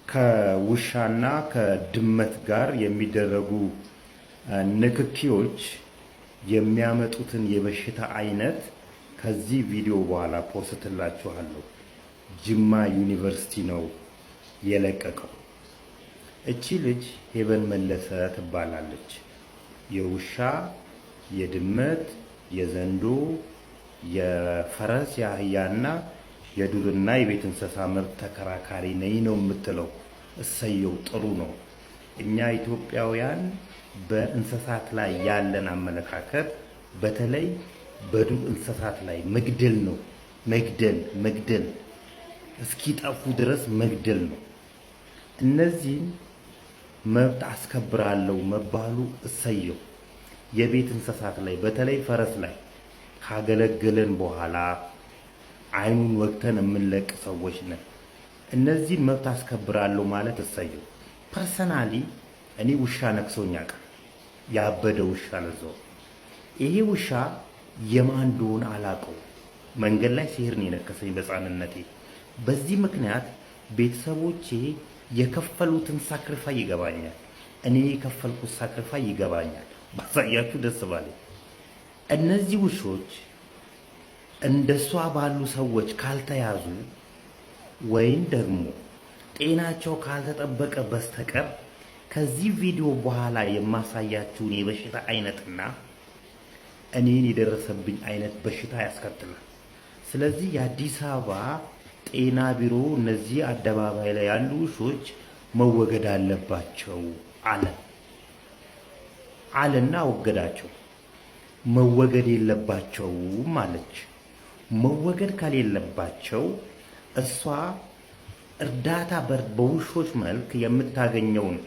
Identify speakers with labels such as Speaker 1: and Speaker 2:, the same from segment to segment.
Speaker 1: ከውሻና ከድመት ጋር የሚደረጉ ንክኪዎች የሚያመጡትን የበሽታ አይነት ከዚህ ቪዲዮ በኋላ ፖስትላችኋለሁ። ጅማ ዩኒቨርሲቲ ነው የለቀቀው። እቺ ልጅ ሄቨን መለሰ ትባላለች። የውሻ፣ የድመት፣ የዘንዶ፣ የፈረስ፣ የአህያና የዱርና የቤት እንስሳ መብት ተከራካሪ ነኝ ነው የምትለው። እሰየው፣ ጥሩ ነው። እኛ ኢትዮጵያውያን በእንስሳት ላይ ያለን አመለካከት በተለይ በዱር እንስሳት ላይ መግደል ነው። መግደል እስኪጠፉ ድረስ መግደል ነው። እነዚህን መብት አስከብራለሁ መባሉ እሰየው። የቤት እንስሳት ላይ በተለይ ፈረስ ላይ ካገለገለን በኋላ አይኑን ወግተን የምንለቅ ሰዎች ነን። እነዚህን መብት አስከብራለሁ ማለት እሰየው። ፐርሰናሊ እኔ ውሻ ነክሶኝ ያውቃል። ያበደ ውሻ ለዛው። ይሄ ውሻ የማን እንደሆነ አላውቀው። መንገድ ላይ ሲሄድ ነው የነከሰኝ በሕፃንነቴ። በዚህ ምክንያት ቤተሰቦቼ የከፈሉትን ሳክሪፋይ ይገባኛል። እኔ የከፈልኩት ሳክሪፋይ ይገባኛል። ባሳያችሁ ደስ ባለኝ። እነዚህ ውሾች እንደሷ ባሉ ሰዎች ካልተያዙ ወይም ደግሞ ጤናቸው ካልተጠበቀ በስተቀር ከዚህ ቪዲዮ በኋላ የማሳያችሁን የበሽታ አይነትና እኔን የደረሰብኝ አይነት በሽታ ያስከትላል። ስለዚህ የአዲስ አበባ ጤና ቢሮ እነዚህ አደባባይ ላይ ያሉ ውሾች መወገድ አለባቸው አለና ወገዳቸው። መወገድ የለባቸውም አለች። መወገድ ከሌለባቸው እሷ እርዳታ በውሾች መልክ የምታገኘውን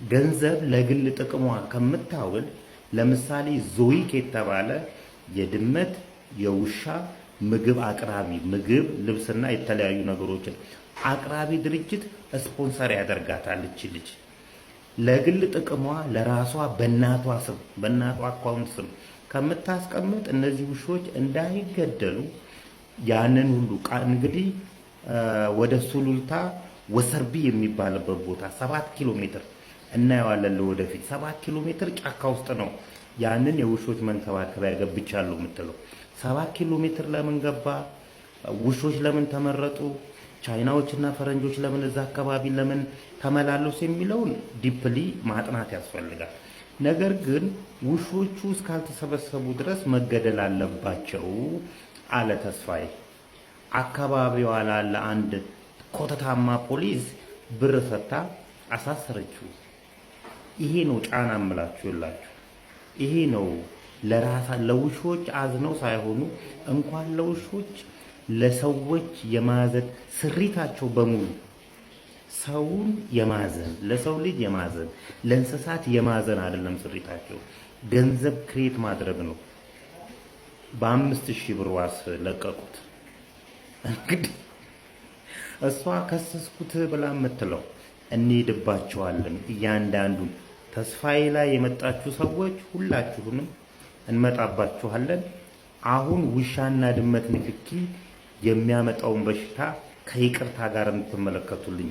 Speaker 1: ገንዘብ ለግል ጥቅሟ ከምታውል፣ ለምሳሌ ዞይክ የተባለ የድመት የውሻ ምግብ አቅራቢ፣ ምግብ ልብስና የተለያዩ ነገሮችን አቅራቢ ድርጅት ስፖንሰር ያደርጋታል። እቺ ልጅ ለግል ጥቅሟ ለራሷ በእናቷ ስም በእናቷ አካውንት ስም ከምታስቀምጥ እነዚህ ውሾች እንዳይገደሉ ያንን ሁሉ እንግዲህ ወደ ሱሉልታ ወሰርቢ የሚባልበት ቦታ 7 ኪሎ ሜትር እናየዋለን። ለወደፊት 7 ኪሎ ሜትር ጫካ ውስጥ ነው ያንን የውሾች መንከባከቢያ ገብቻለሁ የምትለው። 7 ኪሎ ሜትር ለምን ገባ? ውሾች ለምን ተመረጡ? ቻይናዎችና ፈረንጆች ለምን እዛ አካባቢ ለምን ተመላለሱ የሚለውን ዲፕሊ ማጥናት ያስፈልጋል። ነገር ግን ውሾቹ እስካልተሰበሰቡ ድረስ መገደል አለባቸው አለ ተስፋዬ። አካባቢዋ ላለ አንድ ኮተታማ ፖሊስ ብር ሰጥታ አሳሰረችው። ይሄ ነው ጫና እምላችሁላችሁ። ይሄ ነው ለውሾች አዝነው ሳይሆኑ እንኳን ለውሾች ለሰዎች የማዘን ስሪታቸው በሙሉ ሰውን የማዘን ለሰው ልጅ የማዘን ለእንስሳት የማዘን አይደለም ስሪታቸው፣ ገንዘብ ክሬት ማድረግ ነው። በ5000 ብር ዋስ ለቀቁት። እንግዲህ እሷ ከሰስኩት ብላ የምትለው እንሄድባቸዋለን። እያንዳንዱን ተስፋዬ ላይ የመጣችሁ ሰዎች ሁላችሁንም እንመጣባችኋለን። አሁን ውሻና ድመት ንክኪ የሚያመጣውን በሽታ ከይቅርታ ጋር እንድትመለከቱልኝ